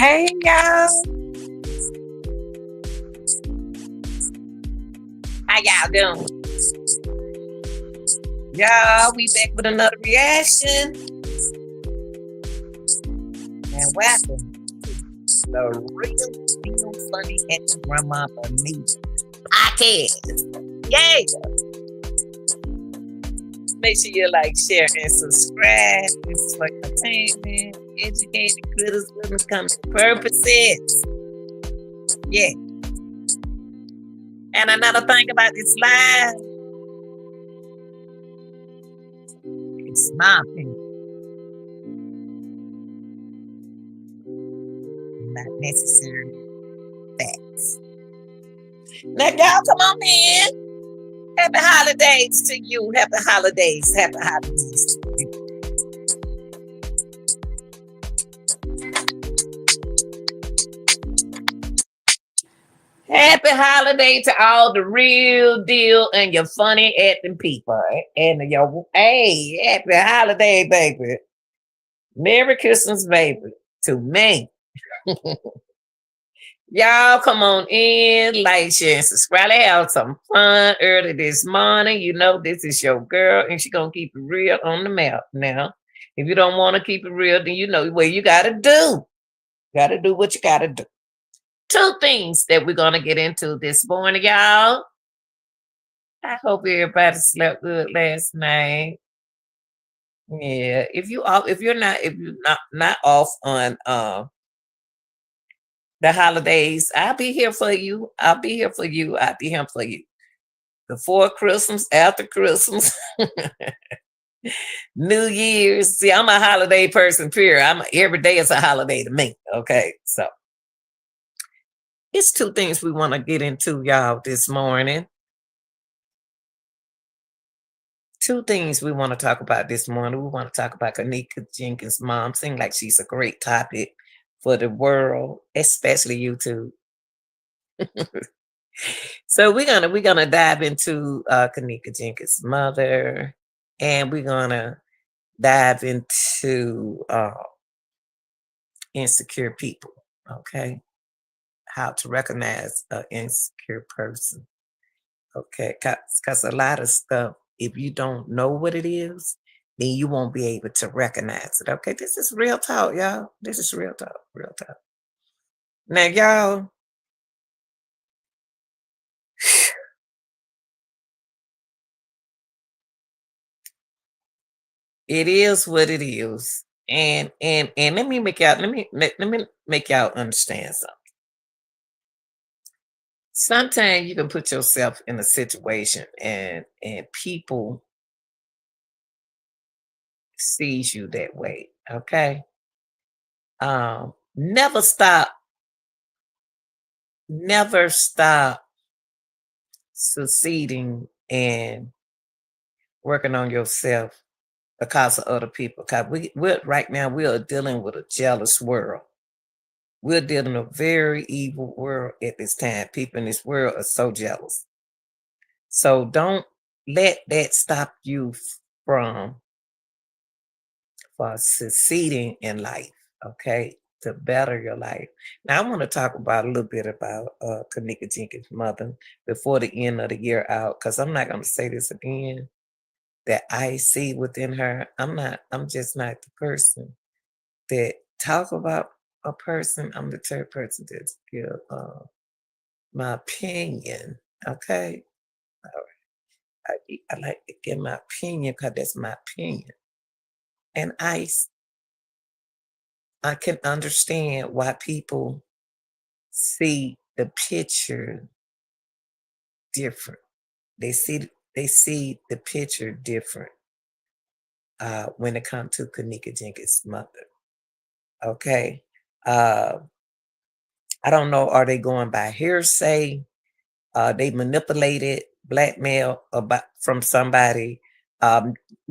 Hey y'all, how y'all doing? Y'all, we back with another reaction. And welcome to the real funny at the grandma Anita podcast. Yeah. Make sure you like, share, and subscribe. This is for entertainment, educated, criticism, when it comes to purposes. Yeah. And another thing about this live, it's my opinion, not necessary facts. Now, y'all, come on in. Happy holidays to you. Happy holidays. Happy holidays. Happy holiday to all the real deal and your funny acting people. And your, hey, happy holiday, baby. Merry Christmas, baby. To me. Y'all come on in, like, share, and subscribe. I have some fun early this morning. You know, this is your girl, and she gonna keep it real on the map. Now, if you don't want to keep it real, then you know what you gotta do. Gotta do what you gotta do. Two things that we're gonna get into this morning, y'all. I hope everybody slept good last night. Yeah, if you're not off on the holidays, I'll be here for you. I'll be here for you. I'll be here for you. Before Christmas, after Christmas, New Year's. See, I'm a holiday person, period. Every day is a holiday to me. Okay. So it's two things we want to get into, y'all, this morning. Two things we want to talk about this morning. We want to talk about Kenneka Jenkins' mom. Seems like she's a great topic for the world, especially YouTube. So we're gonna dive into Kenneka Jenkins' mother, and we're gonna dive into insecure people. Okay, how to recognize an insecure person. Okay, because a lot of stuff, if you don't know what it is, then you won't be able to recognize it. Okay, this is real talk, y'all. This is real talk, real talk. Now, y'all, it is what it is. And let me make y'all let me make y'all understand something. Sometimes you can put yourself in a situation and people sees you that way. Okay. Never stop, never stop succeeding and working on yourself because of other people. Because we're right now we are dealing with a jealous world. We're dealing with a very evil world at this time. People in this world are so jealous. So don't let that stop you from succeeding in life, okay, to better your life. Now, I want to talk about a little bit about Kenneka Jenkins' mother before the end of the year out, because I'm not going to say this again that I see within her. I'm just not the person that talk about a person. I'm the third person to give my opinion, okay? I like to give my opinion because that's my opinion. And I can understand why people see the picture different. They see the picture different when it comes to Kenneka Jenkins' mother. Okay. I don't know, are they going by hearsay? They manipulated, blackmail about from somebody.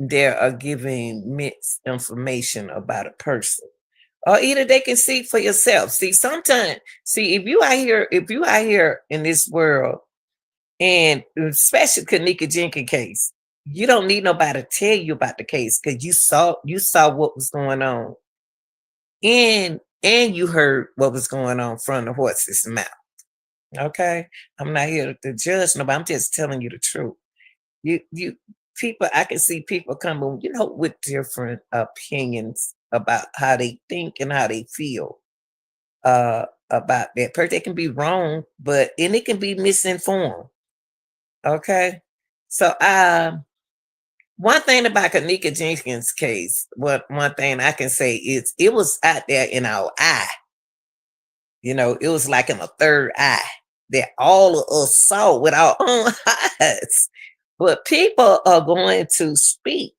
They are giving mixed information about a person. Or either they can see for yourself. See, sometimes, if you out here in this world, and especially Kenneka Jenkins case, you don't need nobody to tell you about the case because you saw what was going on in and you heard what was going on from the horse's mouth. Okay, I'm not here to judge nobody. I'm just telling you the truth. You people, I can see people coming, with different opinions about how they think and how they feel about that person. They can be wrong, and it can be misinformed. Okay, so one thing about Kenneka Jenkins' case, one thing I can say is it was out there in our eye. It was like in a third eye that all of us saw with our own eyes. But people are going to speak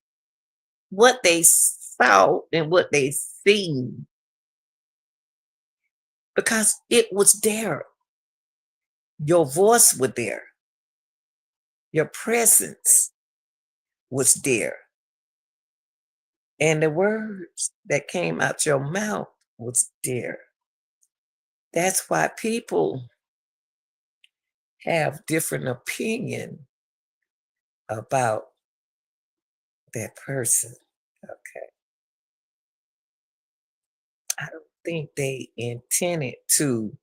what they saw and what they seen because it was there. Your voice was there. Your presence was there. And the words that came out your mouth was there. That's why people have different opinion about that person. Okay. I don't think they intended to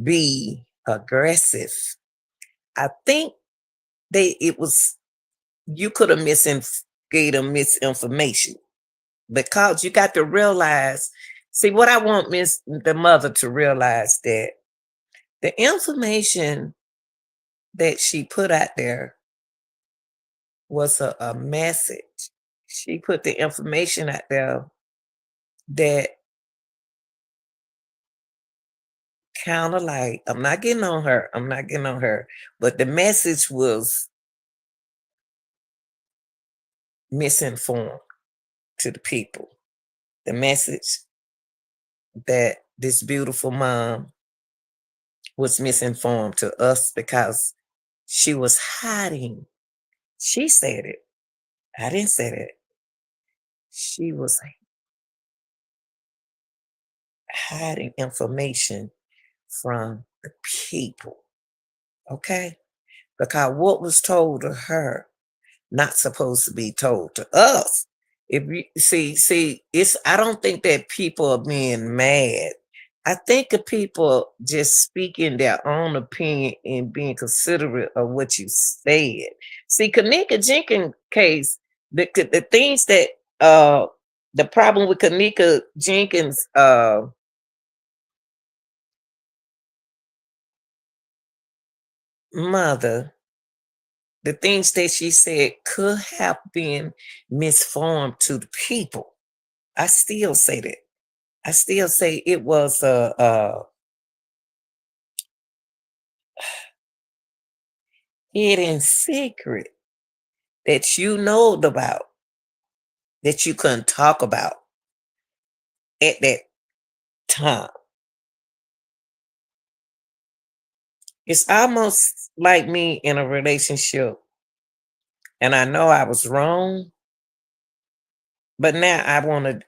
be aggressive. I think you could have gave them misinformation because you got to realize, see what I want the mother to realize that the information that she put out there was a message. She put the information out there that kind of like, I'm not getting on her, but the message was misinformed to the people. The message that this beautiful mom was misinformed to us because she was hiding. She said it. I didn't say that. She was hiding information from the people. Okay? Because what was told to her, not supposed to be told to us. If you see, I don't think that people are being mad. I think the people just speaking their own opinion and being considerate of what you said. See, Kenneka Jenkins case, the things that the problem with Kenneka Jenkins mother, the things that she said could have been misformed to the people. I still say that. I still say it was a hidden secret that you know about that you couldn't talk about at that time. It's almost like me in a relationship, and I know I was wrong, but now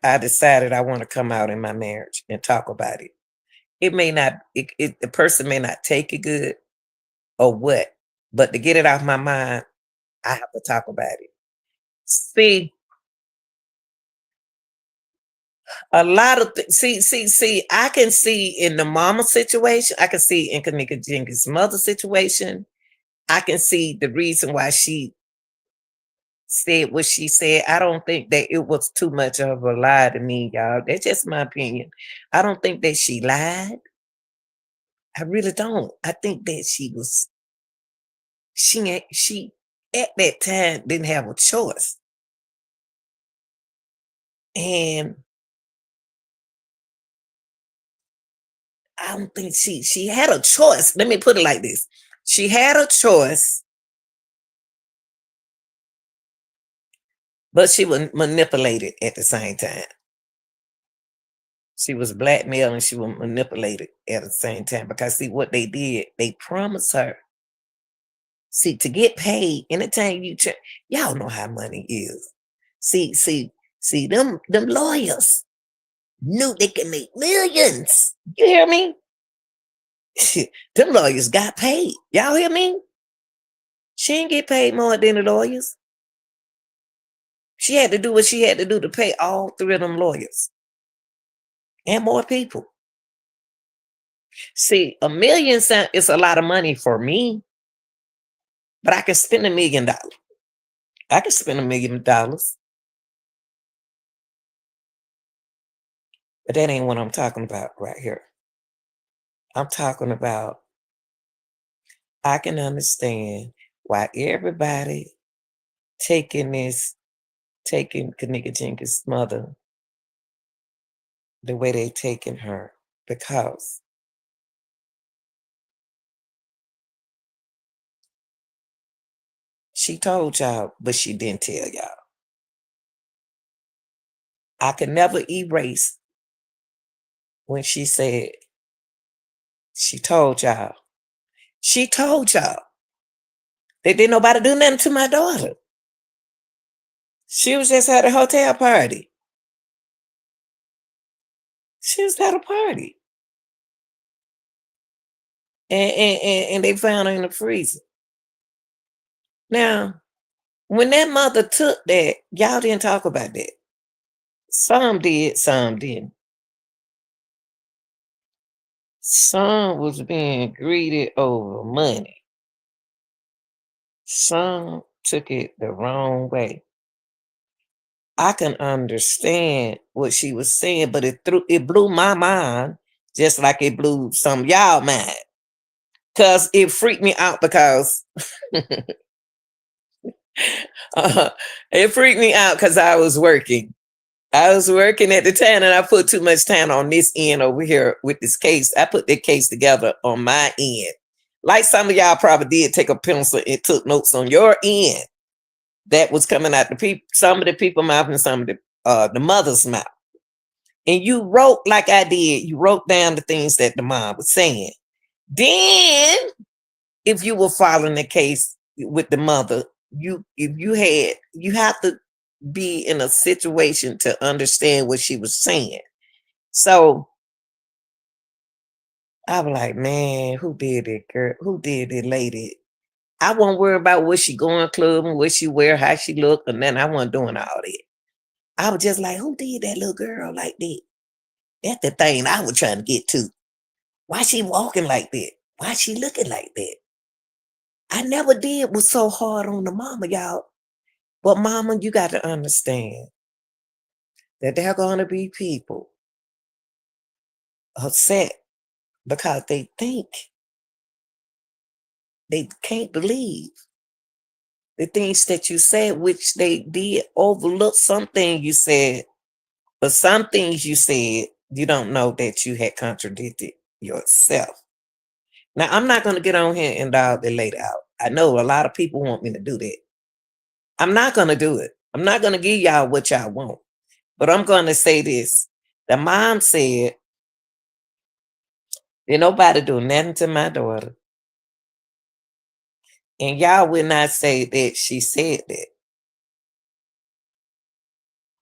I decided I want to come out in my marriage and talk about it. It may not, the person may not take it good or what, but to get it off my mind, I have to talk about it. See, a lot of see, I can see in the mama situation, I can see in Kenneka Jenkins' mother situation, I can see the reason why she said what she said. I don't think that it was too much of a lie to me, y'all. That's just my opinion. I don't think that she lied. I really don't. I think that she at that time didn't have a choice. And I don't think she had a choice. Let me put it like this. She had a choice, but she was manipulated at the same time. She was blackmailed and she was manipulated at the same time because see what they did, they promised her. See, to get paid, anytime y'all know how money is. See, them lawyers knew they could make millions. You hear me? Them lawyers got paid. Y'all hear me? She didn't get paid more than the lawyers. She had to do what she had to do to pay all three of them lawyers and more people. See, is a lot of money for me, but I can spend $1 million. I can spend $1 million, but that ain't what I'm talking about right here. I'm talking about I can understand why everybody taking Kenneka Jenkins' mother the way they taking her because she told y'all, but she didn't tell y'all. I can never erase when she said she told y'all. She told y'all that didn't nobody do nothing to my daughter. She was just at a hotel party. She was at a party. And they found her in the freezer. Now, when that mother took that, y'all didn't talk about that. Some did, some didn't. Some was being greedy over money. Some took it the wrong way. I can understand what she was saying, but it blew my mind just like it blew some of y'all mind. Cause it freaked me out because it freaked me out because I was working. I was working at the time and I put too much time on this end over here with this case. I put that case together on my end. Like some of y'all probably did take a pencil and took notes on your end. That was coming out the people, some of the people mouth and some of the mother's mouth. And you wrote like I did. You wrote down the things that the mom was saying. Then, if you were following the case with the mother, you have to be in a situation to understand what she was saying. So I was like, man, who did it, girl? Who did it, lady? I wasn't worried about what she going clubbing, what she wear, how she look, and then I wasn't doing all that. I was just like, who did that little girl like that? That's the thing I was trying to get to. Why she walking like that? Why she looking like that? I never did was so hard on the mama, y'all. But mama, you got to understand that there are going to be people upset because they think they can't believe the things that you said, which they did overlook something you said, but some things you said, you don't know that you had contradicted yourself. Now, I'm not going to get on here and dog the lady out. I know a lot of people want me to do that. I'm not going to do it. I'm not going to give y'all what y'all want. But I'm going to say this. The mom said, did nobody do nothing to my daughter. And y'all will not say that she said that.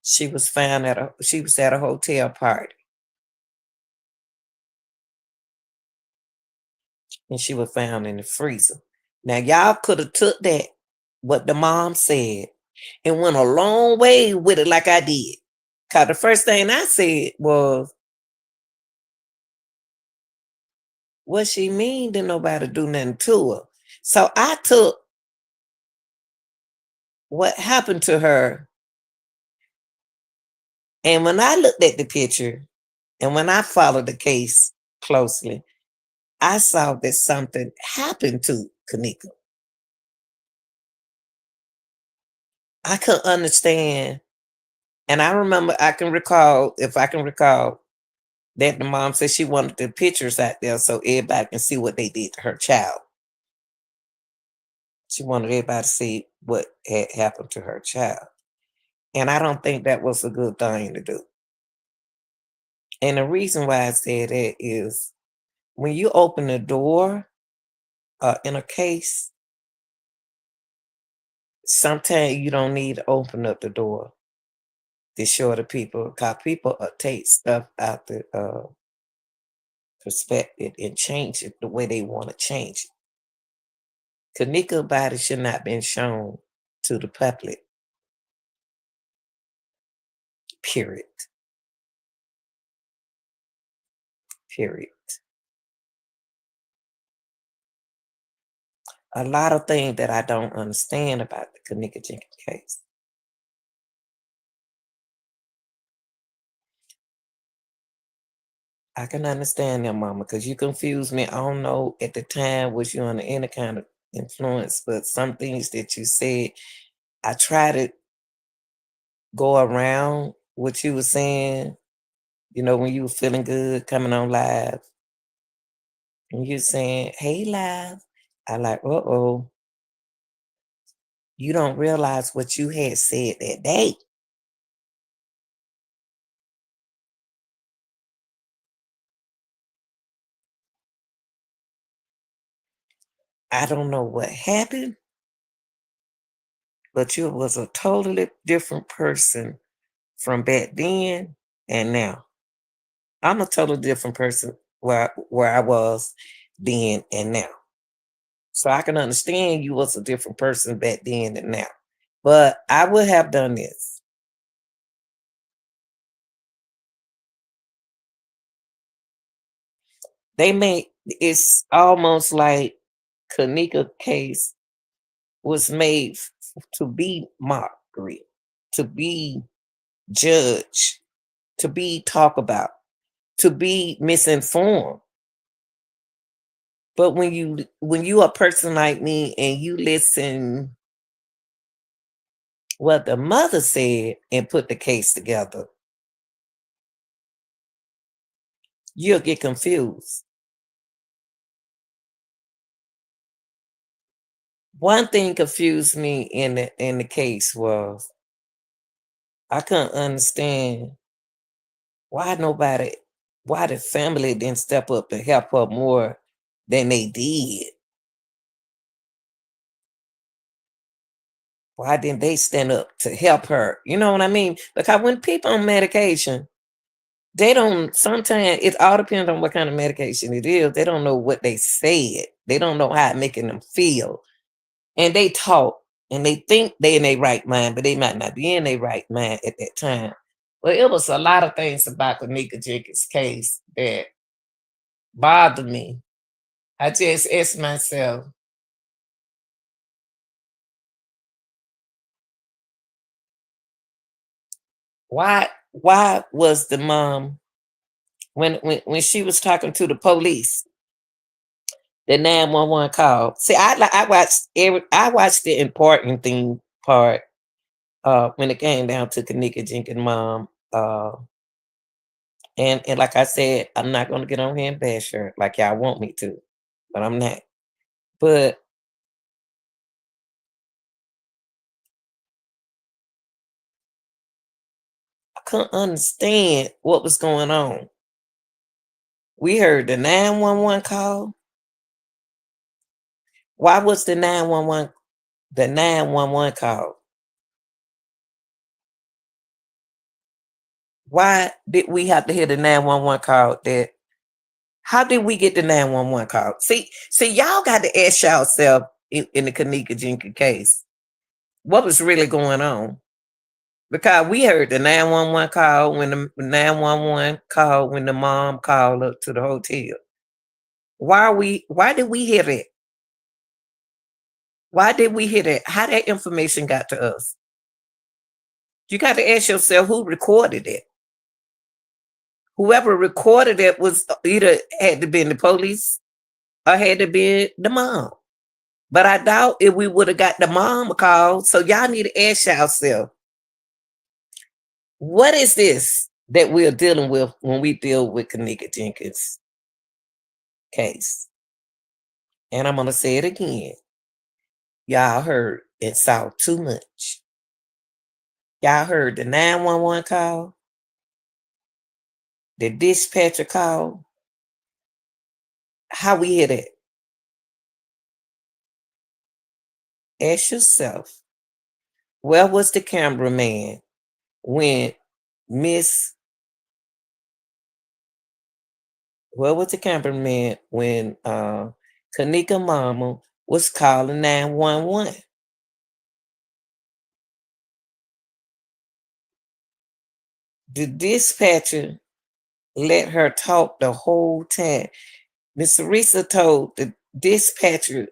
She was at a hotel party. And she was found in the freezer. Now y'all could have took that, what the mom said, and went a long way with it like I did. Cause the first thing I said was, what she mean did nobody do nothing to her? So I took what happened to her, and when I looked at the picture, and when I followed the case closely, I saw that something happened to Kenneka. I couldn't understand. And I remember, if I can recall, that the mom said she wanted the pictures out there so everybody can see what they did to her child. She wanted everybody to see what had happened to her child. And I don't think that was a good thing to do. And the reason why I said that is when you open the door in a case, sometimes you don't need to open up the door to show the people, because people take stuff out the perspective and change it the way they want to change it. Kenneka body should not been shown to the public. Period. Period. a lot of things that I don't understand about the Kenneka Jenkins case. I can understand that, Mama, because you confused me. I don't know at the time was you under any kind of influence, but some things that you said, I try to go around what you were saying. You know, when you were feeling good coming on live, and you're saying, "Hey, live," I like, "Uh-oh, you don't realize what you had said that day." I don't know what happened, but you was a totally different person from back then and now. I'm a totally different person where I was then and now. So I can understand you was a different person back then and now. But I would have done this. They made it's almost like Kenneka case was made to be mockery, to be judged, to be talked about, to be misinformed. But when you a person like me and you listen what the mother said and put the case together, you'll get confused. One thing confused me in the case was I couldn't understand why nobody, why the family didn't step up to help her more than they did. Why didn't they stand up to help her? You know what I mean? Because when people on medication, they don't sometimes it all depends on what kind of medication it is. They don't know what they said. They don't know how it making them feel. And they talk and they think they in their right mind, but they might not be in their right mind at that time. Well, it was a lot of things about Kenneka Jenkins' case that bothered me. I just asked myself, why was the mom when she was talking to the police, the 911 call. See, I watched the important thing part when it came down to Kenneka Jenkins' mom. And like I said, I'm not gonna get on here and bash her like y'all want me to, but I'm not. But I couldn't understand what was going on. We heard the 911 call. Why was the 911 call? Why did we have to hear the 911 call? That how did we get the 911 call? See, y'all got to ask yourself in the Kenneka Jenkins case, what was really going on? Because we heard the 911 call when the 911 call when the mom called up to the hotel. Why did we hear it? Why did we hear that? How that information got to us? You got to ask yourself who recorded it. Whoever recorded it was either had to be the police or had to be the mom. But I doubt if we would have got the mom call. So y'all need to ask yourself, what is this that we're dealing with when we deal with Kenneka Jenkins case? And I'm gonna say it again. Y'all heard and saw too much. Y'all heard the 911 call, the dispatcher call. How we hear that? Ask yourself, where was the cameraman when Miss where was the cameraman when Kenneka mama was calling 911? The dispatcher let her talk the whole time. Miss Risa told the dispatcher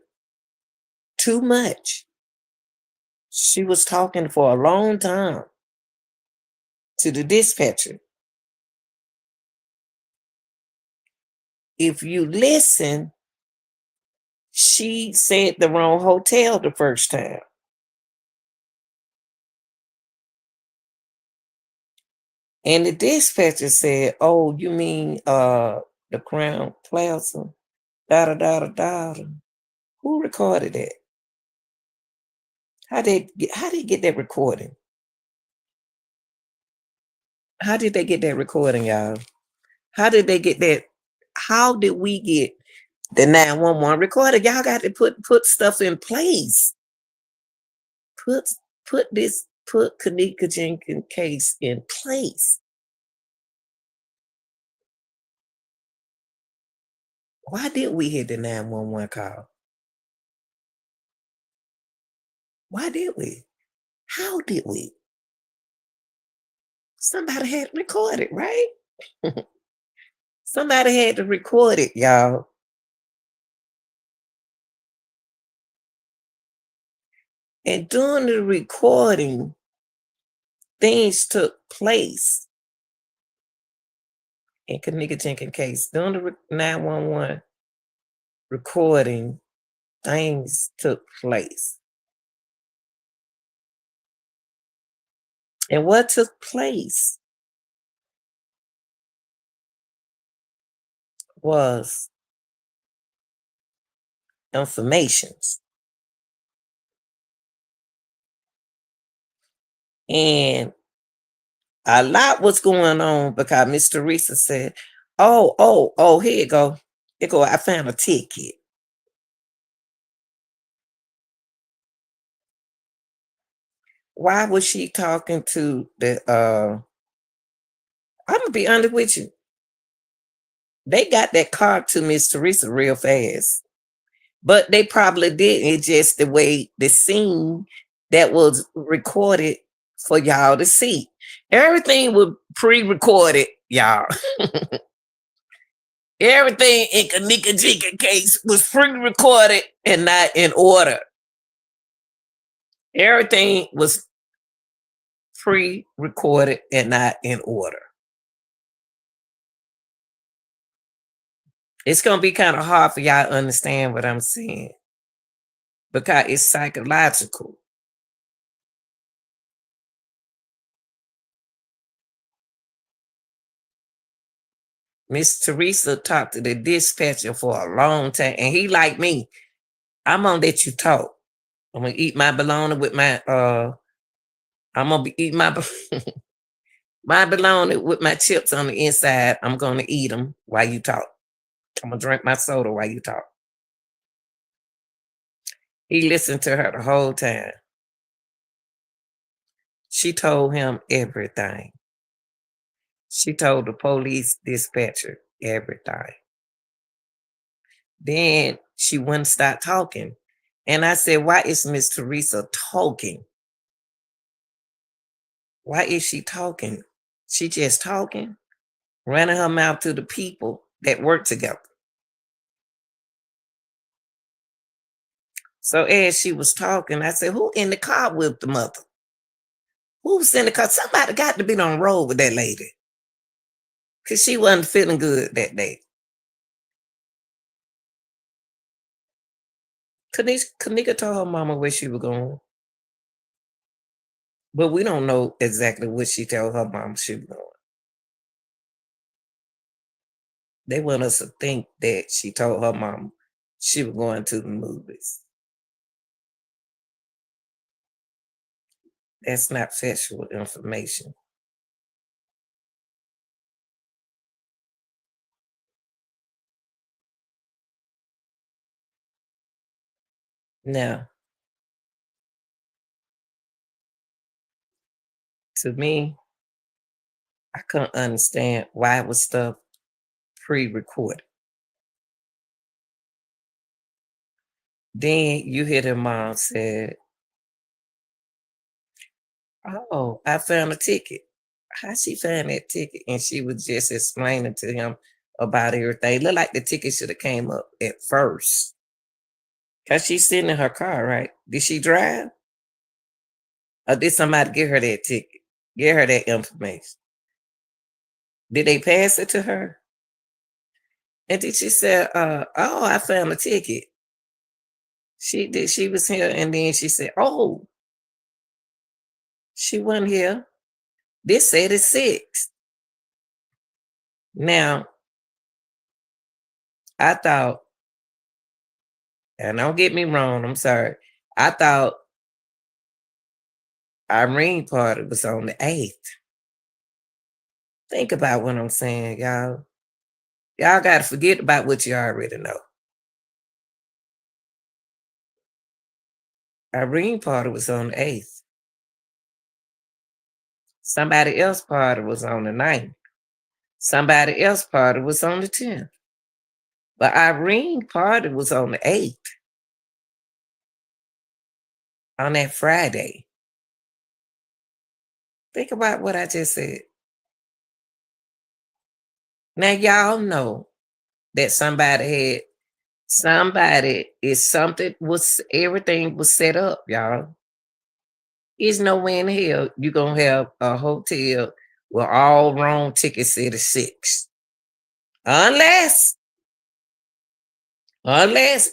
Too much. She was talking for a long time to the dispatcher. If you listen, she said the wrong hotel the first time. And the dispatcher said, "Oh, you mean the Crown Plaza? Da da da da da." Who recorded that? How did they get that recording? How did they get that recording, y'all? How did they get that? How did we get the 911 recording? Y'all got to put stuff in place. Put put Kenneka Jenkins case in place. Why did we hit the 911 call? Why did we? How did we? Somebody had to record it, right? Somebody had to record it, y'all. And during the recording, things took place in Kenneka Jenkins case. During the 911 recording, things took place. And what took place was informations. And a lot was going on because Miss Teresa said, oh, here you go. Here you go. I found a ticket. Why was she talking to the I'm gonna be honest with you. They got that car to Miss Teresa real fast. But they probably didn't. It's just the way the scene that was recorded for y'all to see. Everything was pre-recorded, y'all. Everything in Kenneka Jenkins case was pre-recorded and not in order. Everything was pre-recorded and not in order. It's gonna be kind of hard for y'all to understand what I'm saying because it's psychological. Miss Teresa talked to the dispatcher for a long time, and he like me. I'm gonna let you talk. I'm gonna eat my bologna with my I'm gonna be eat my my bologna with my chips on the inside. I'm gonna eat them while you talk. I'm gonna drink my soda while you talk. He listened to her the whole time. She told him everything. She told the police dispatcher everything. Then she wouldn't stop talking. And I said, why is Miss Teresa talking? Why is she talking? She just talking, running her mouth to the people that work together. So as she was talking, I said, who in the car with the mother? Who's in the car? Somebody got to be on the road with that lady. Because she wasn't feeling good that day. Kenneka told her mama where she was going. But we don't know exactly what she told her mama she was going. They want us to think that she told her mom she was going to the movies. That's not factual information. Now, to me, I couldn't understand why it was stuff pre-recorded. Then you hear her mom said, "Oh, I found a ticket." How she found that ticket? And she was just explaining to him about everything. Looked like the ticket should have came up at first. Cause she's sitting in her car, right? Did she drive? Or did somebody give her that ticket? Give her that information. Did they pass it to her? And then she said, oh, I found a ticket. She did, she was here, and then she said, oh, she wasn't here. This said it's 6. Now, I thought, and don't get me wrong, I'm sorry. I thought Irene party was on the 8th. Think about what I'm saying, y'all. Y'all got to forget about what you already know. Irene party was on the 8th. Somebody else party was on the 9th. Somebody else party was on the 10th. But Irene party was on the 8th. On that Friday. Think about what I just said. Now y'all know that somebody everything was set up, y'all. There's no way in hell you're gonna have a hotel with all wrong tickets set at 6. Unless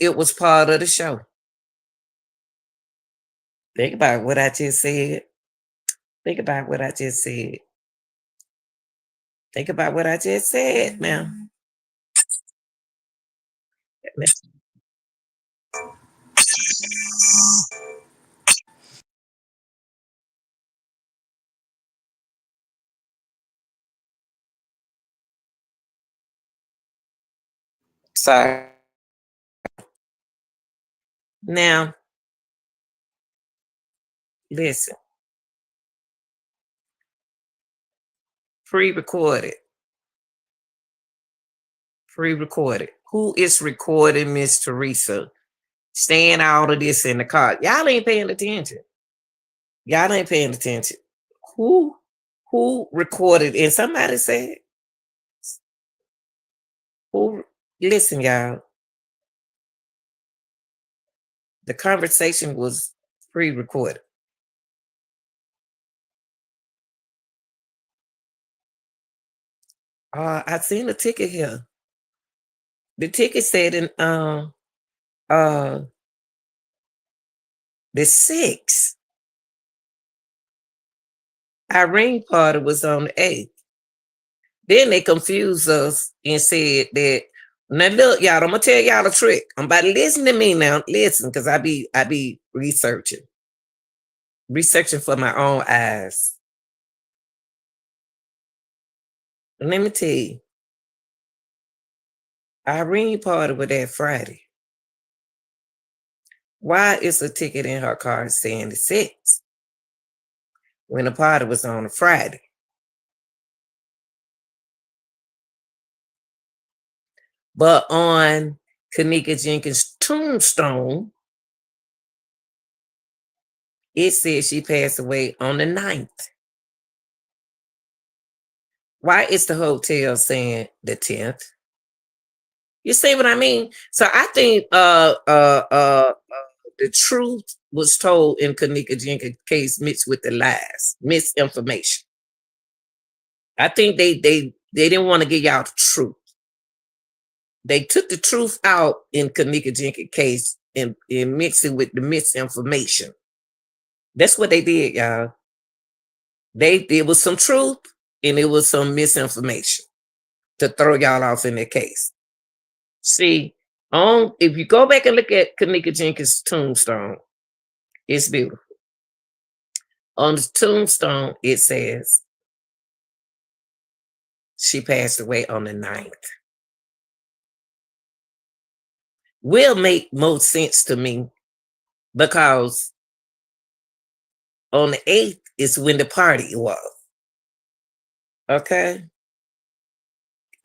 it was part of the show. Think about what I just said. Think about what I just said. Think about what I just said now. Sorry. Now, listen. Pre-recorded. Pre-recorded. Who is recording Miss Teresa? Staying out of this in the car. Y'all ain't paying attention. Y'all ain't paying attention. Who recorded? And somebody said, who? Listen, y'all. The conversation was pre-recorded. I seen the ticket here. The ticket said in the 6th. Irene party was on the 8th. Then they confused us and said that, now look, y'all, I'm gonna tell y'all a trick. I'm about to listen to me now. Listen, because I be researching for my own eyes. And let me tell you, Irene party was that Friday. Why is a ticket in her car saying the 6th when the party was on a Friday? But on Kenneka Jenkins' tombstone, it said she passed away on the 9th. Why is the hotel saying the 10th? You see what I mean? So I think the truth was told in Kenneka Jenkins' case mixed with the lies, misinformation. I think they didn't want to give y'all the truth. They took the truth out in Kenneka Jenkins' case and mixed it with the misinformation. That's what they did, y'all. There was some truth and it was some misinformation to throw y'all off in their case. See, if you go back and look at Kenneka Jenkins' tombstone, it's beautiful. On the tombstone, it says she passed away on the 9th. Will make more sense to me because on the 8th is when the party was. Okay?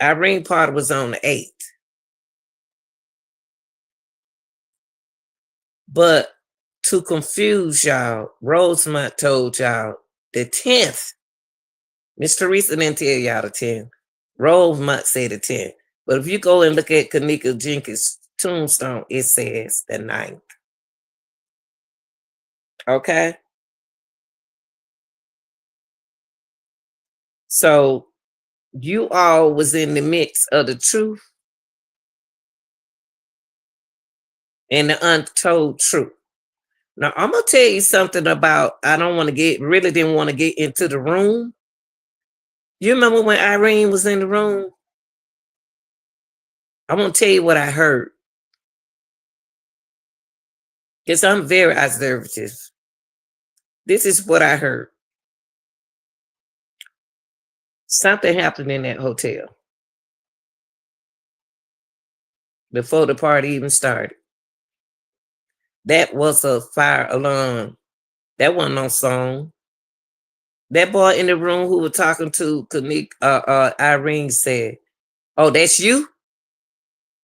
Irene party was on the 8th. But to confuse y'all, Rosemont told y'all the 10th. Miss Teresa didn't tell y'all the 10th. Rosemont said the 10th. But if you go and look at Kenneka Jenkins' tombstone, it says the ninth. Okay. So you all was in the mix of the truth and the untold truth. Now I'm gonna tell you something about I don't want to really didn't want to get into the room. You remember when Irene was in the room? I'm gonna tell you what I heard. Because I'm very observative. This is what I heard. Something happened in that hotel before the party even started. That was a fire alarm. That wasn't no song. That boy in the room who was talking to Irene said, "Oh, that's you?"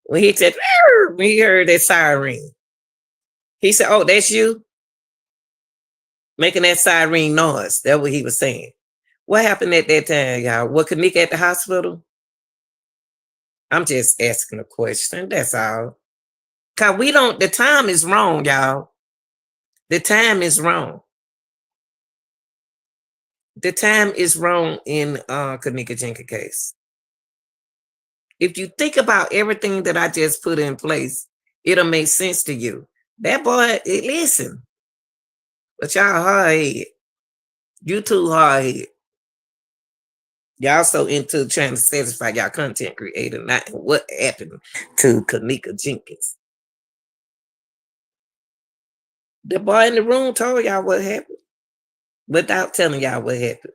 When he said, "Arr!" When he heard that siren, he said, "Oh, that's you?" Making that siren noise. That's what he was saying. What happened at that time, y'all? Was Kenneka at the hospital? I'm just asking a question. That's all. Cause we don't. The time is wrong, y'all. The time is wrong. The time is wrong in Kenneka Jenkins case. If you think about everything that I just put in place, it'll make sense to you. That boy, listen, but y'all hard head. You too hard head. Y'all so into trying to satisfy y'all content creator, not what happened to Kenneka Jenkins. The boy in the room told y'all what happened without telling y'all what happened.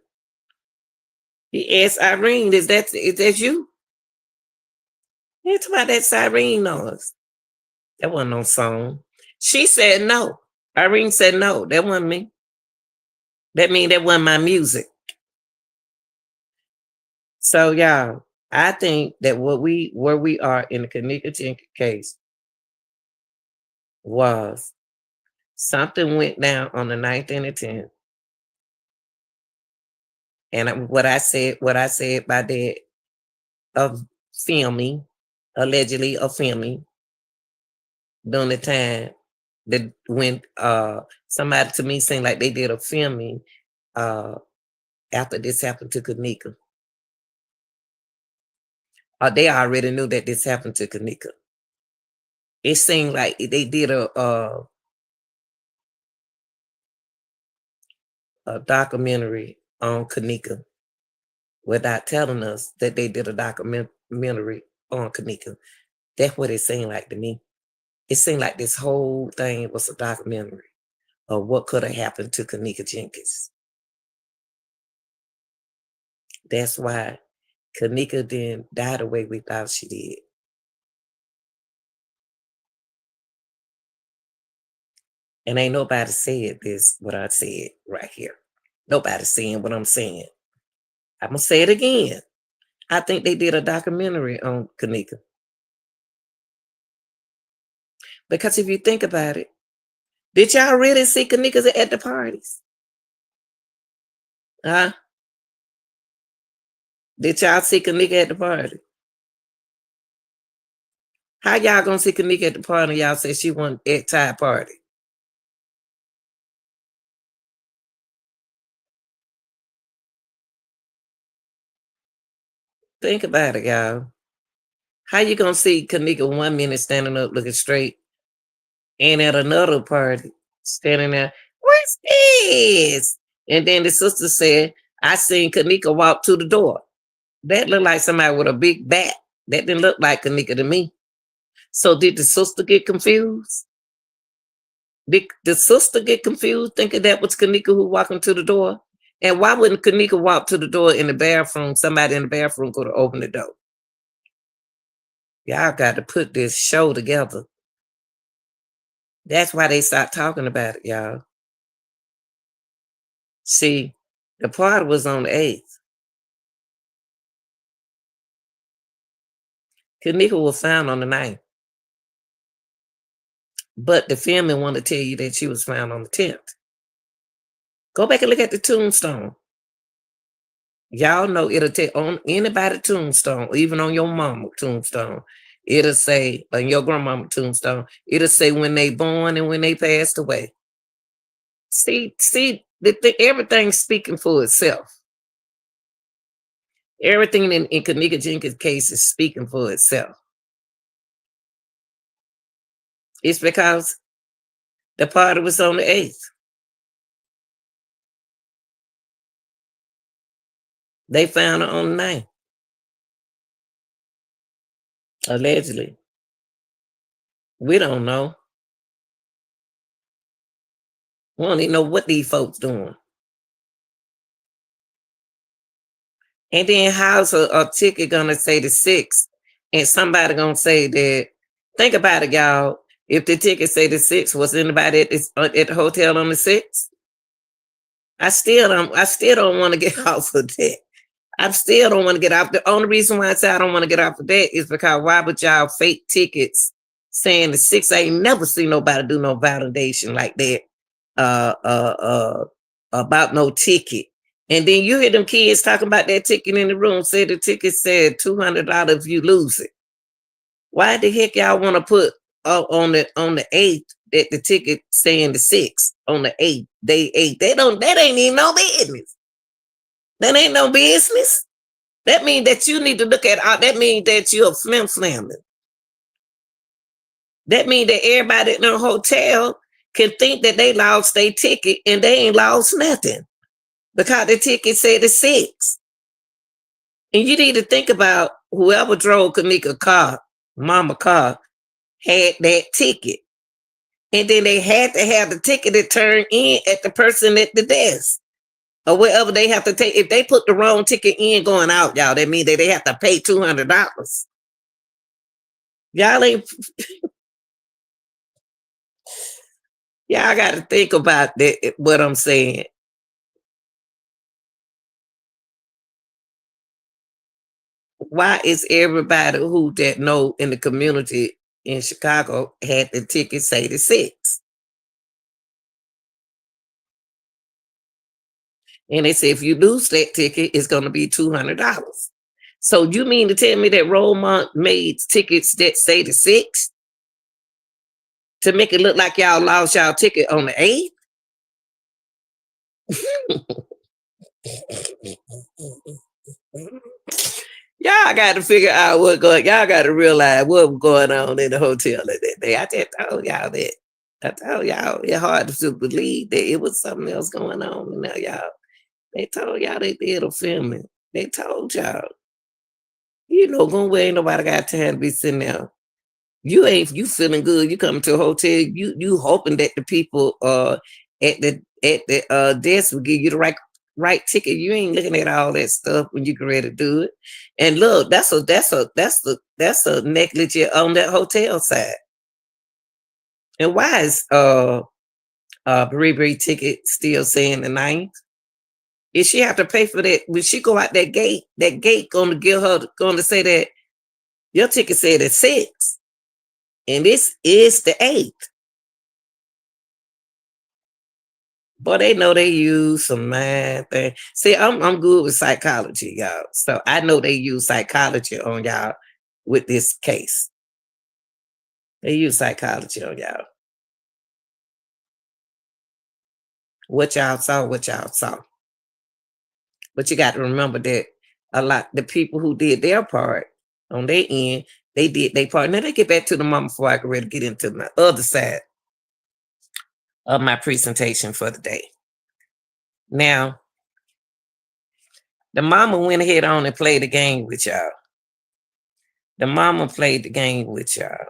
He asked Irene, is that you? It's about that siren noise. That wasn't no song. She said no. Irene said no. That wasn't me. That means that wasn't my music. So y'all, I think that where we are in the Kenneka Jenkins case was something went down on the 9th and the 10th. And what I said by that of filming, allegedly of filming, during the time that when somebody to me seemed like they did a filming after this happened to Kenneka. They already knew that this happened to Kenneka. It seemed like they did a documentary on Kenneka without telling us that they did a documentary on Kenneka. That's what it seemed like to me. It seemed like this whole thing was a documentary of what could have happened to Kenneka Jenkins. That's why Kenneka didn't die the way we thought she did. And ain't nobody said this, what I said right here. Nobody saying what I'm saying. I'm going to say it again. I think they did a documentary on Kenneka. Because if you think about it, did y'all really see Kenneka at the parties? Huh? Did y'all see Kenneka at the party? How y'all gonna see Kenneka at the party? Y'all say she won at Thai party. Think about it, y'all. How you gonna see Kenneka 1 minute standing up looking straight, and at another party standing there, what's this? And then the sister said, I seen Kenneka walk to the door. That looked like somebody with a big bat. That didn't look like Kenneka to me. So did the sister get confused? Did the sister get confused thinking that was Kenneka who walking to the door? And why wouldn't Kenneka walk to the door in the bathroom? Somebody in the bathroom could have opened the door. Y'all got to put this show together. That's why they stopped talking about it, y'all. See, the party was on the 8th. Kenneka was found on the 9th. But the family want to tell you that she was found on the 10th. Go back and look at the tombstone. Y'all know it'll take on anybody's tombstone, even on your mama's tombstone. It'll say on your grandmama tombstone, it'll say when they born and when they passed away. See, everything's speaking for itself. Everything in Kenneka Jenkins' case is speaking for itself. It's because the party was on the 8th. They found her on the 9th, allegedly. We don't know. We don't even know what these folks doing. And then how's a ticket gonna say the 6th and somebody gonna say that? Think about it, y'all. If the ticket say the 6th, was anybody at the hotel on the 6th? I still don't want to get off of that. I still don't want to get off. The only reason why I say I don't want to get off of that is because why would y'all fake tickets saying the 6th? I ain't never seen nobody do no validation like that about no ticket. And then you hear them kids talking about that ticket in the room, say the ticket said $200 if you lose it. Why the heck y'all want to put on the 8th that the ticket saying the 6th on the 8th, day 8? That ain't even no business. That ain't no business. That means that you need to look at that means that you're flim-flamming. That means that everybody in the hotel can think that they lost their ticket and they ain't lost nothing because the ticket said the 6th. And you need to think about whoever drove Kenneka car, mama car, had that ticket. And then they had to have the ticket to turn in at the person at the desk or wherever they have to take. If they put the wrong ticket in going out, y'all, that means that they have to pay $200. Y'all ain't, y'all got to think about that, what I'm saying. Why is everybody who that know in the community in Chicago had the ticket say the 6th? And they say if you lose that ticket, it's going to be $200. So you mean to tell me that Rosemont made tickets that say the 6th to make it look like y'all lost y'all ticket on the 8th? Y'all got to figure out what going. Y'all got to realize what was going on in the hotel that day. I just told y'all that. I told y'all it's hard to believe that it was something else going on. And now y'all, they told y'all they did a filming. They told y'all. You know, going where ain't nobody got time to be sitting there. You feeling good. You coming to a hotel. You hoping that the people at the desk will give you the right ticket. You ain't looking at all that stuff when you get ready to do it. And look, that's a negligence on that hotel side. And why is Brie ticket still saying the 9th? If she have to pay for that, when she go out that gate gonna say that your ticket said it's 6, and this is the 8th. But they know they use some math thing. See, I'm good with psychology, y'all. So I know they use psychology on y'all with this case. They use psychology on y'all. What y'all saw, what y'all saw. But you got to remember that a lot the people who did their part on their end, they did their part. Now they get back to the mama before I can really get into my other side of my presentation for the day. Now, the mama went ahead on and played the game with y'all. The mama played the game with y'all.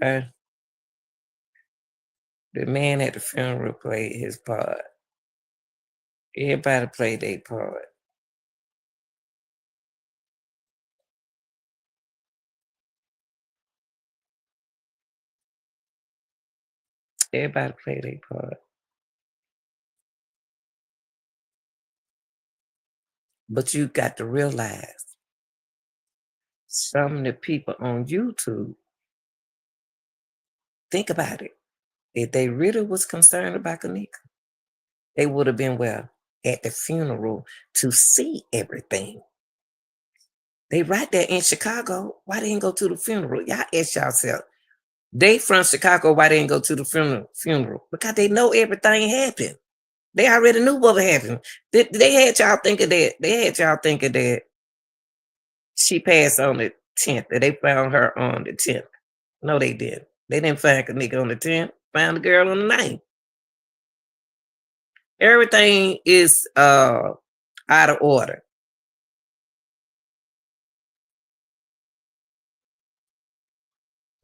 Okay. The man at the funeral played his part. Everybody played their part. Everybody played their part. But you got to realize some of the people on YouTube, think about it. If they really was concerned about Kenneka, they would have been at the funeral to see everything. They right there in Chicago. Why they didn't go to the funeral? Y'all ask yourself. They from Chicago. Why they didn't go to the funeral? Because they know everything happened. They already knew what happened. They had y'all thinking that. They had y'all thinking that she passed on the 10th. That they found her on the 10th. No, they didn't. They didn't find Kenneka on the 10th. Found the girl on the 9th. Everything is out of order.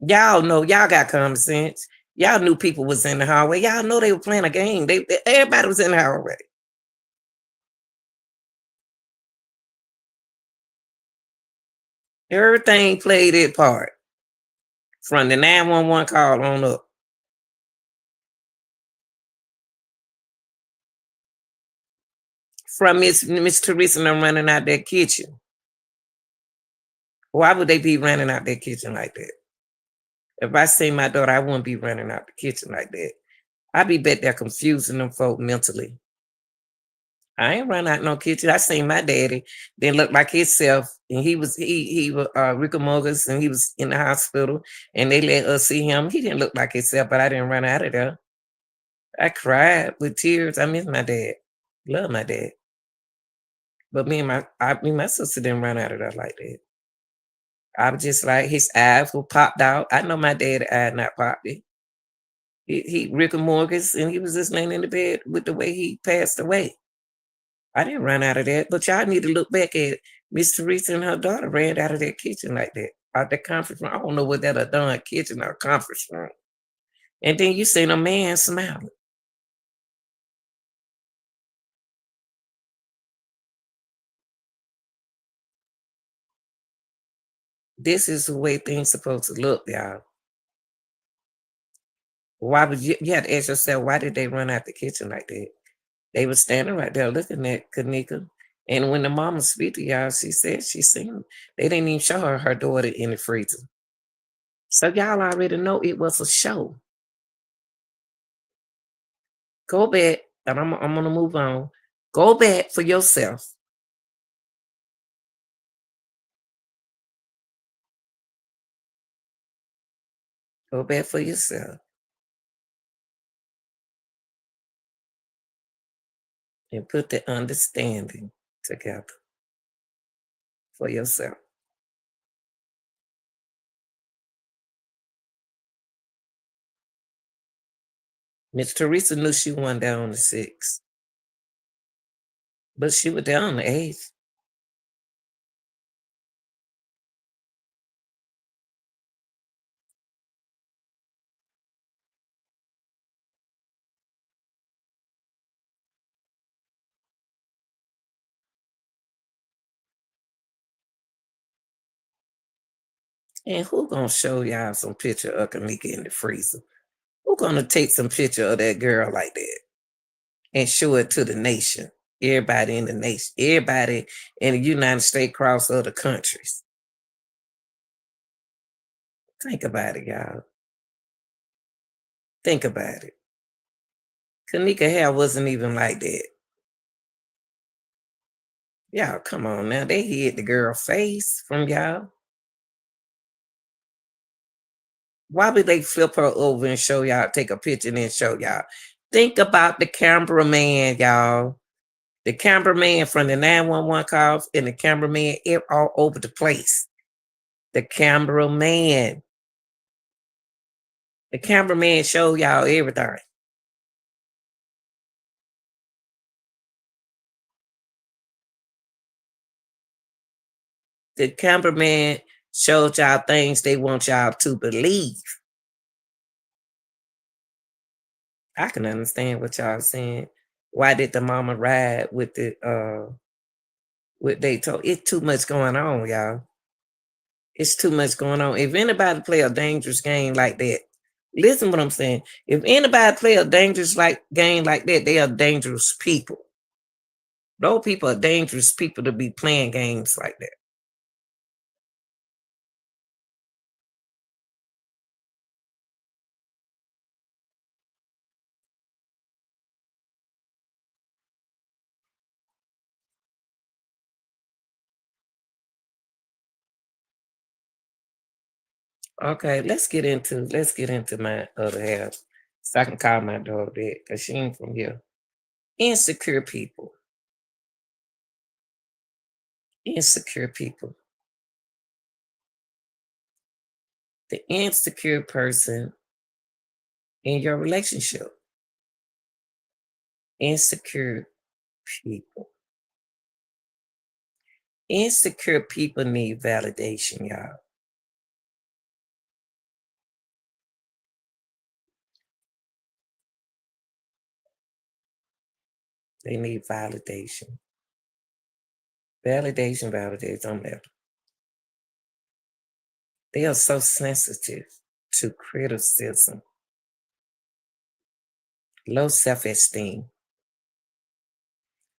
Y'all know, y'all got common sense. Y'all knew people was in the hallway. Y'all know they were playing a game. Everybody was in the hallway. Everything played its part from the 911 call on up. From Miss Teresa and them running out that kitchen. Why would they be running out that kitchen like that? If I see my daughter, I wouldn't be running out the kitchen like that. I'd be back there confusing them folk mentally. I ain't run out no kitchen. I seen my daddy didn't look like himself, and he was Rick Morgus, and he was in the hospital, and they let us see him. He didn't look like himself, but I didn't run out of there. I cried with tears. I miss my dad. Love my dad. But me and my sister didn't run out of there like that. I was just like his eyes were popped out. I know my dad eye not popped it. He Rick Morgus, and he was just laying in the bed with the way he passed away. I didn't run out of that, but y'all need to look back at Miss Teresa and her daughter ran out of that kitchen like that, out that conference room. I don't know what that a done kitchen or conference room. And then you seen a man smiling. This is the way things supposed to look, y'all. Why would you have to ask yourself, why did they run out the kitchen like that? They were standing right there looking at Kenneka. And when the mama speak to y'all, she said she seen they didn't even show her daughter in the freezer. So y'all already know it was a show. Go back, and I'm gonna move on. Go back for yourself. Go back for yourself and put the understanding together for yourself. Miss Teresa knew she won down on the 6th, but she was down on the 8th. And who gonna show y'all some picture of Kenneka in the freezer? Who gonna take some picture of that girl like that and show it to the nation? Everybody in the nation, everybody in the United States across other countries. Think about it, y'all. Think about it. Kenneka hair wasn't even like that. Y'all, come on now. They hid the girl face from y'all. Why would they flip her over and show y'all, take a picture and then show y'all? Think about the cameraman, y'all. The cameraman from the 911 calls and the cameraman all over the place. The cameraman. The cameraman showed y'all everything. The cameraman showed y'all things they want y'all to believe. I can understand what y'all saying. Why did the mama ride with the what they told? It's too much going on, y'all. It's too much going on. If anybody play a dangerous game like that, listen what I'm saying. If anybody play a dangerous game like that, they are dangerous people. Those people are dangerous people to be playing games like that. Okay, let's get into my other half. So I can call my daughter that because she ain't from here. Insecure people. Insecure people. The insecure person in your relationship. Insecure people. Insecure people need validation, y'all. They need validation. Validation. They are so sensitive to criticism, low self esteem.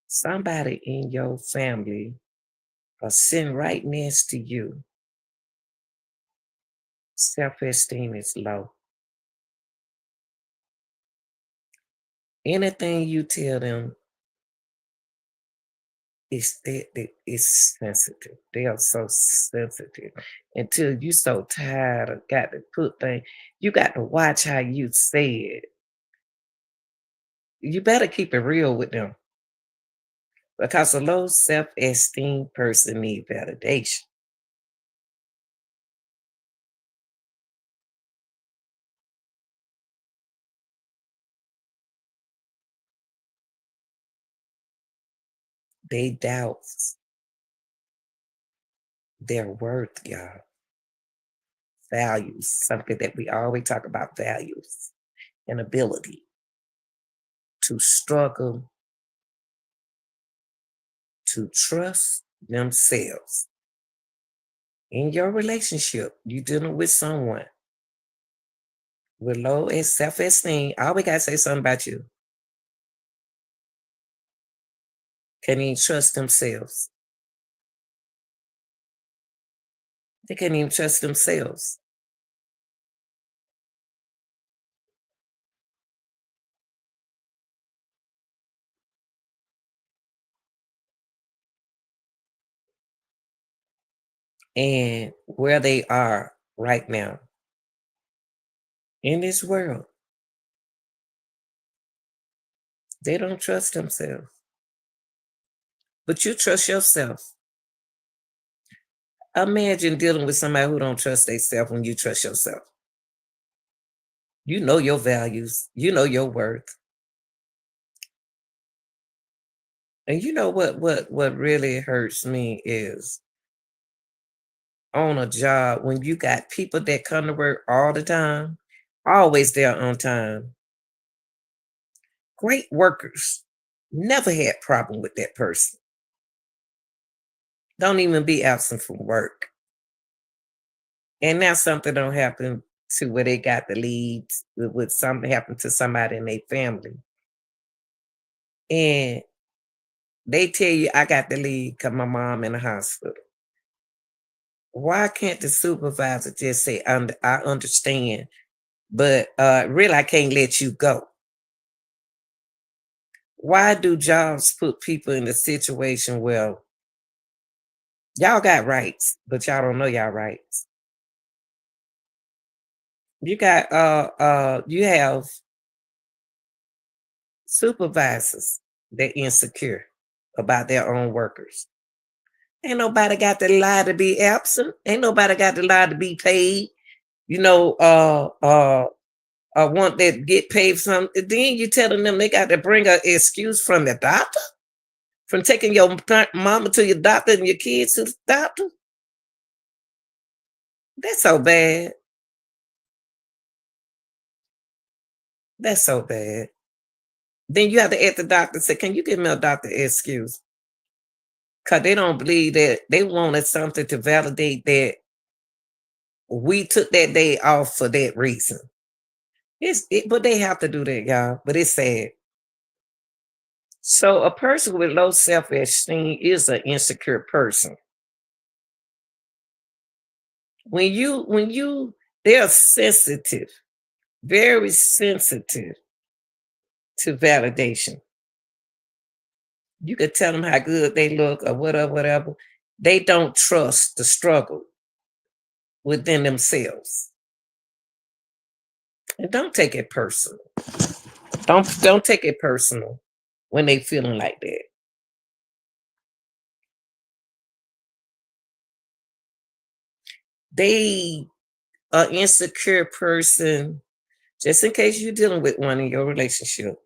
Somebody in your family are sitting right next to you. Self esteem is low. Anything you tell them is sensitive. They are so sensitive until you so tired of got to put things. You got to watch how you say it. You better keep it real with them because a low self esteem person need validation. They doubt their worth, y'all. Values, something that we always talk about values and ability to struggle to trust themselves. In your relationship, you dealing with someone with low self esteem. I always got to say something about you. Can't even trust themselves. They can't even trust themselves. And where they are right now in this world, they don't trust themselves. But you trust yourself. Imagine dealing with somebody who don't trust themselves when you trust yourself. You know your values. You know your worth. And you know what really hurts me is on a job when you got people that come to work all the time, always there on time, great workers, never had problem with that person. Don't even be absent from work. And now something don't happen to where they got the leads with something happen to somebody in their family. And they tell you, I got the lead because my mom in the hospital. Why can't the supervisor just say, I understand, but really I can't let you go? Why do jobs put people in a situation where y'all got rights, but y'all don't know y'all rights? You have supervisors that insecure about their own workers. Ain't nobody got the lie to be absent. Ain't nobody got the lie to be paid. You know, want that get paid some. Then you telling them they got to bring an excuse from the doctor, from taking your mama to your doctor and your kids to the doctor. That's so bad. That's so bad. Then you have to ask the doctor, say, can you give me a doctor excuse? Because they don't believe that they wanted something to validate that we took that day off for that reason. But they have to do that, y'all. But it's sad. So a person with low self-esteem is an insecure person. When you they're sensitive, very sensitive to validation. You could tell them how good they look or whatever. They don't trust the struggle within themselves. And don't take it personal. Don't take it personal when they feeling like that. They an insecure person, just in case you're dealing with one in your relationship.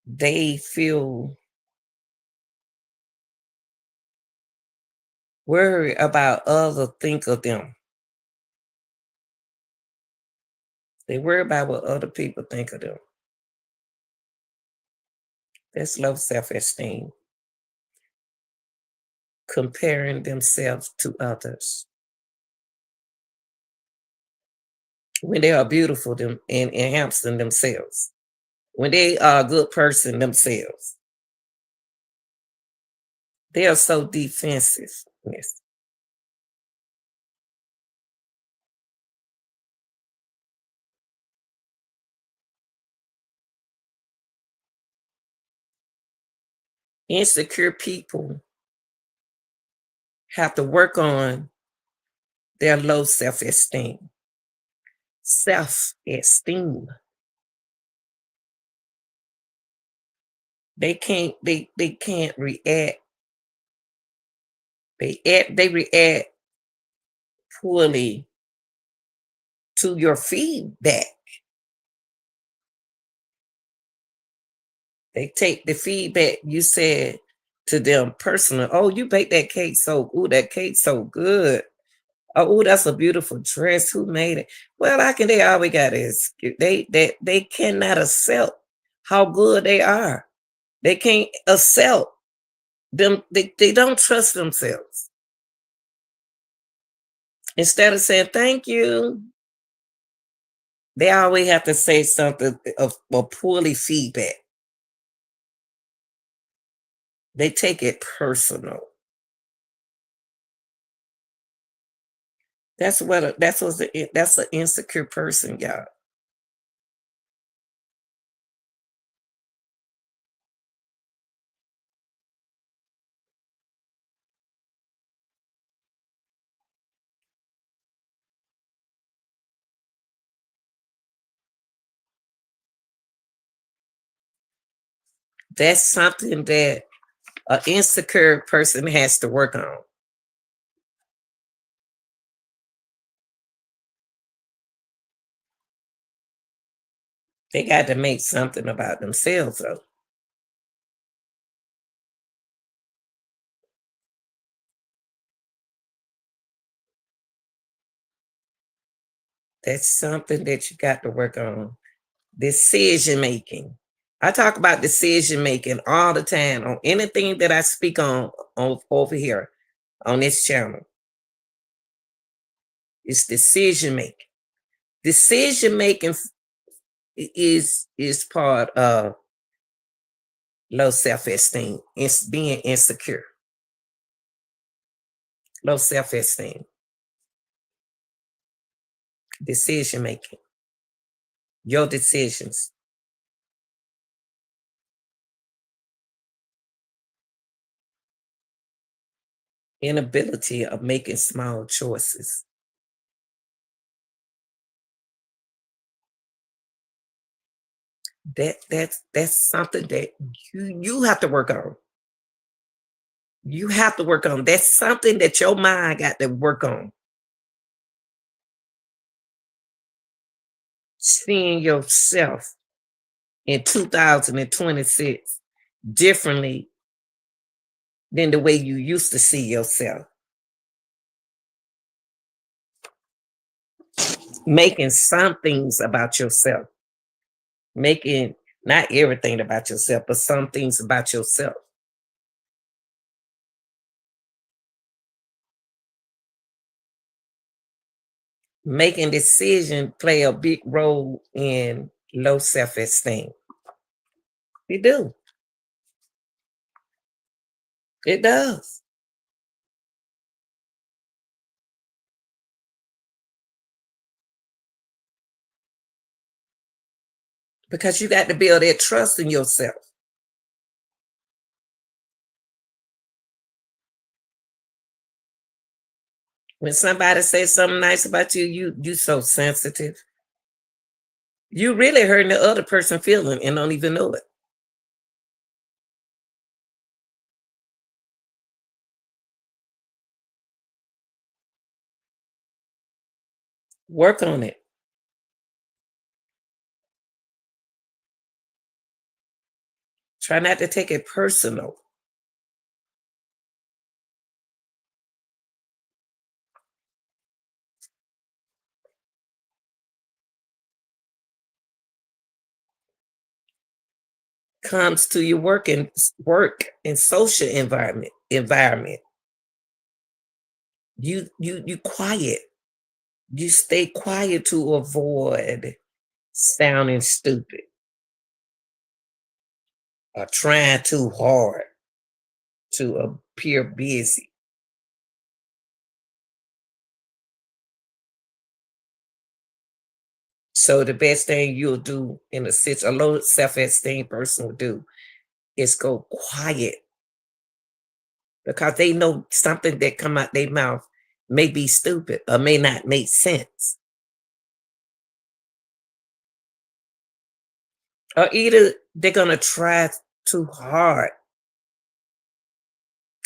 They feel worried about other think of them. They worry about what other people think of them. That's low self-esteem. Comparing themselves to others. When they are beautiful them and enhancing themselves. When they are a good person themselves. They are so defensive. Yes. Insecure people have to work on their low self-esteem. Self-esteem. They can't react. They react poorly to your feedback. They take the feedback you said to them personal. Oh, you baked that cake so ooh, that cake so good. Oh, that's a beautiful dress. Who made it? Well, I can they always got is they cannot accept how good they are. They can't accept them, they don't trust themselves. Instead of saying thank you, they always have to say something of poorly feedback. They take it personal. That's an insecure person, y'all. That's something that an insecure person has to work on. They got to make something about themselves, though. That's something that you got to work on. Decision making. I talk about decision making all the time on anything that I speak on over here on this channel. It's decision making. Decision making is part of low self-esteem. It's being insecure. Low self-esteem. Decision making. Your decisions. Inability of making small choices. That's something that you have to work on. You have to work on. That's something that your mind got to work on. Seeing yourself in 2026 differently than the way you used to see yourself. Making some things about yourself. Making not everything about yourself, but some things about yourself. Making decisions play a big role in low self-esteem. We do. It does. Because you got to build that trust in yourself. When somebody says something nice about you, you so sensitive. You really hurting the other person feeling and don't even know it. Work on it. Try not to take it personal. Comes to your work and social environment. You quiet. You stay quiet to avoid sounding stupid or trying too hard to appear busy. So the best thing you'll do in a low self-esteem person will do is go quiet because they know something that come out their mouth may be stupid or may not make sense. Or either they're gonna try too hard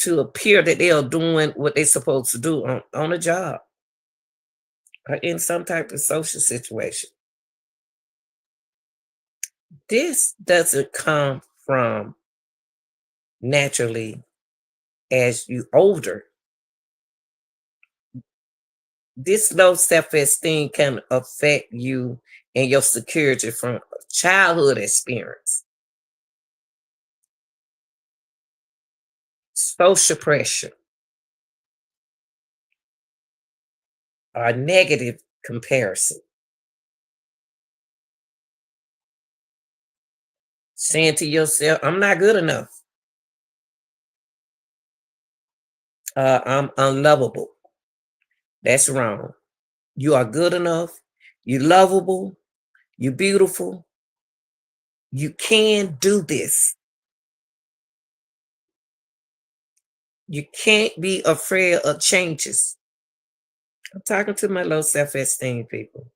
to appear that they are doing what they're supposed to do on a job or in some type of social situation. This doesn't come from naturally as you older. This low self-esteem can affect you and your security from childhood experience, social pressure, or negative comparison. Saying to yourself, I'm not good enough. I'm unlovable. That's wrong. You are good enough. You're lovable. You're beautiful. You can do this. You can't be afraid of changes. I'm talking to my low self esteem people.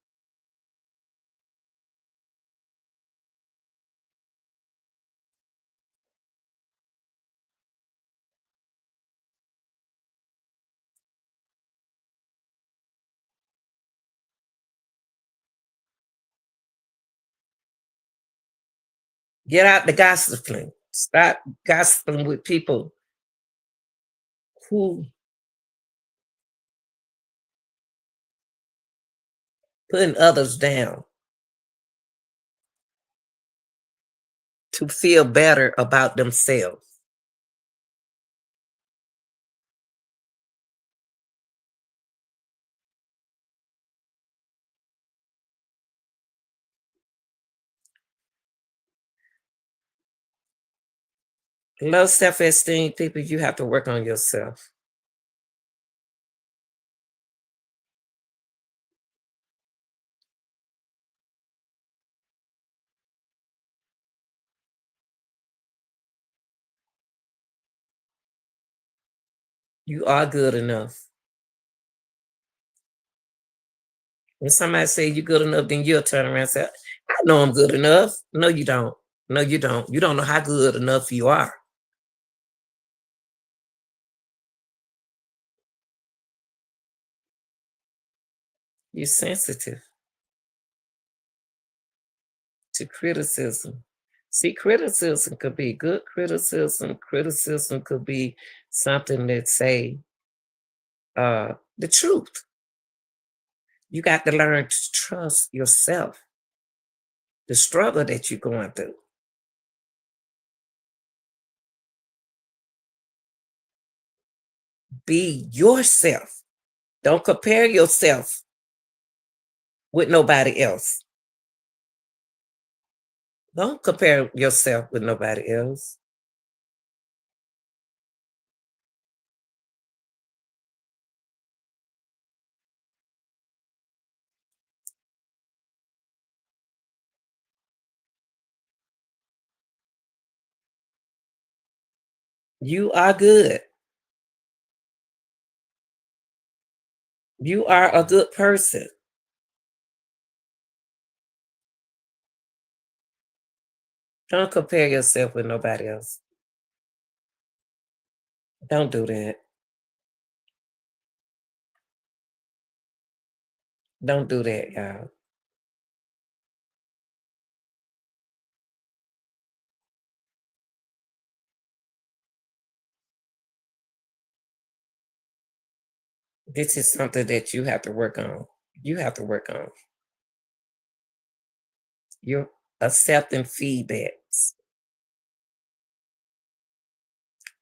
Get out the gossiping. Stop gossiping with people who putting others down to feel better about themselves. Low self esteem people, you have to work on yourself. You are good enough. When somebody say you're good enough, then you'll turn around and say, I know I'm good enough. No, you don't. No, you don't. You don't know how good enough you are. You're sensitive to criticism. See, criticism could be good criticism. Criticism could be something that say the truth. You got to learn to trust yourself, the struggle that you're going through. Be yourself. Don't compare yourself with nobody else. Don't compare yourself with nobody else. You are good. You are a good person. Don't compare yourself with nobody else. Don't do that. Don't do that, y'all. This is something that you have to work on. You have to work on. You're accepting feedbacks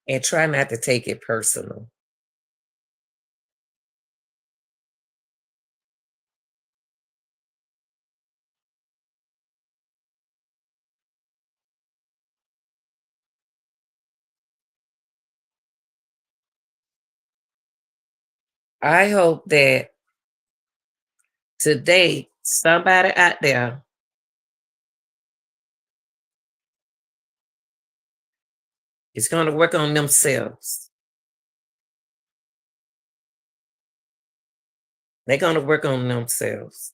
and try not to take it personal. I hope that today somebody out there is going to work on themselves. They're going to work on themselves.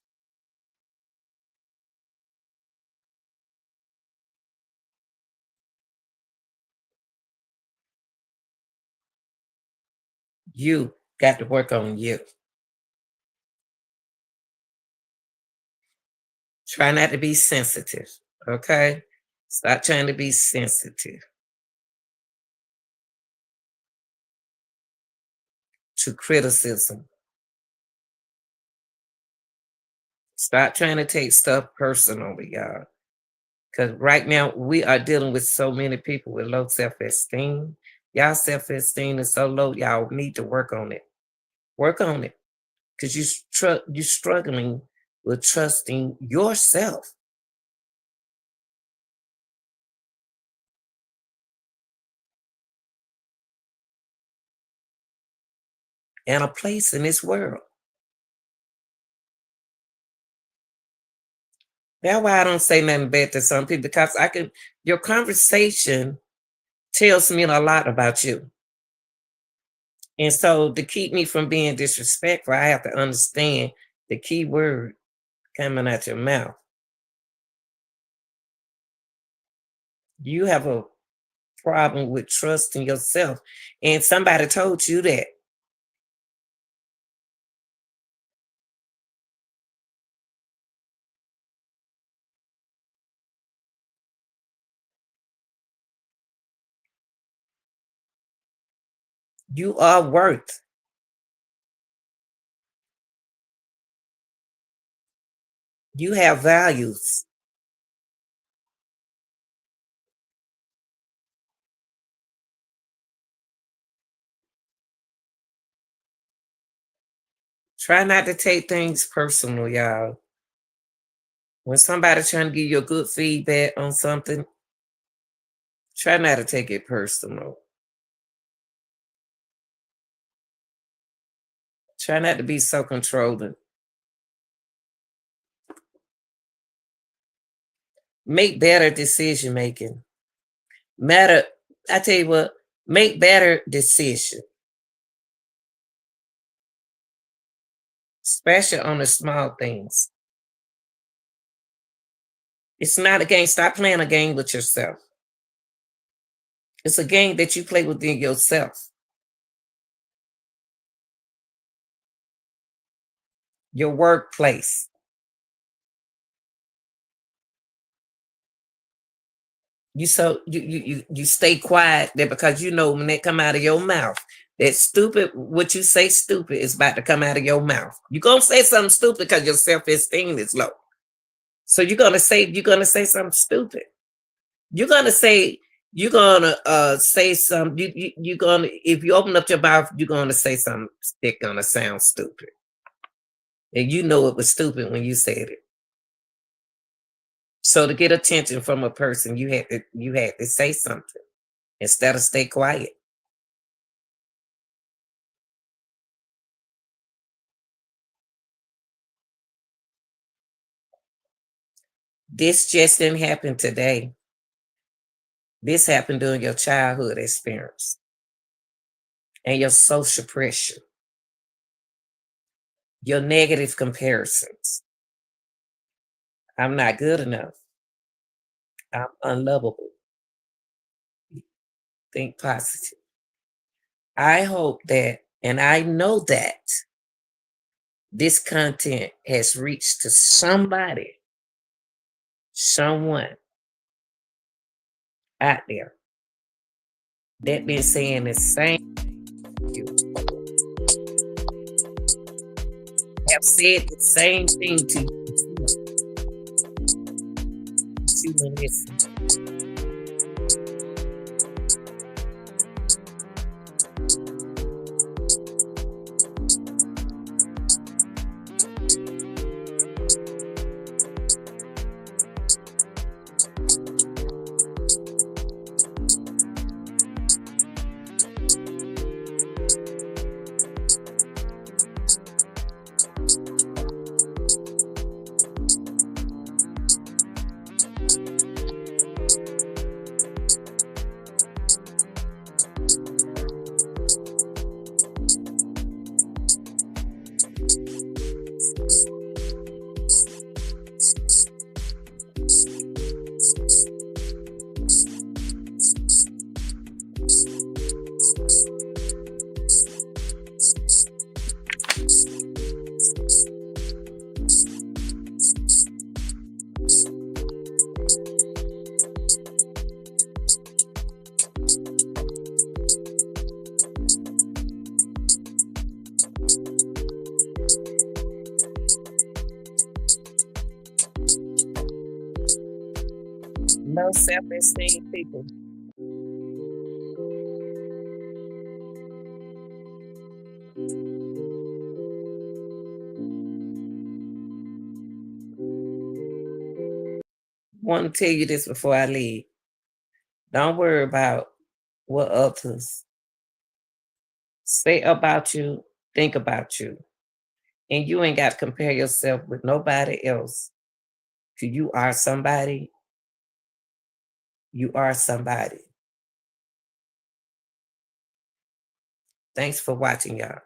You got to work on you. Try not to be sensitive, okay? Stop trying to be sensitive to criticism. Stop trying to take stuff personally, y'all. Because right now we are dealing with so many people with low self-esteem. Y'all self-esteem is so low, y'all need to work on it. Work on it. Because you're struggling with trusting yourself and a place in this world. That's why I don't say nothing bad to some people because your conversation tells me a lot about you. And so to keep me from being disrespectful, I have to understand the key word coming out your mouth. You have a problem with trusting yourself. And somebody told you that. You are worth. You have values. Try not to take things personal, y'all. When somebody's trying to give you a good feedback on something, try not to take it personal. Try not to be so controlling. Make better decision making. Matter, I tell you what, make better decision, especially on the small things. It's not a game. Stop playing a game with yourself. It's a game that you play within yourself, your workplace. You stay quiet there because you know when they come out of your mouth, that stupid what you say stupid is about to come out of your mouth. You're gonna say something stupid because your self-esteem is low. So you're gonna say something stupid. You're gonna say you're gonna say something. You're gonna if you open up your mouth, you're gonna say something that's gonna sound stupid. And you know it was stupid when you said it. So to get attention from a person, you had to say something instead of stay quiet. This just didn't happen today. This happened during your childhood experience and your social pressure. Your negative comparisons. I'm not good enough. I'm unlovable. Think positive. I hope that, and I know that this content has reached to somebody, someone out there that been saying the same you have said the same thing to you and listen. No self-esteem people. Want to tell you this before I leave. Don't worry about what others say about you, think about you. And you ain't got to compare yourself with nobody else. Because you are somebody. You are somebody. Thanks for watching, y'all.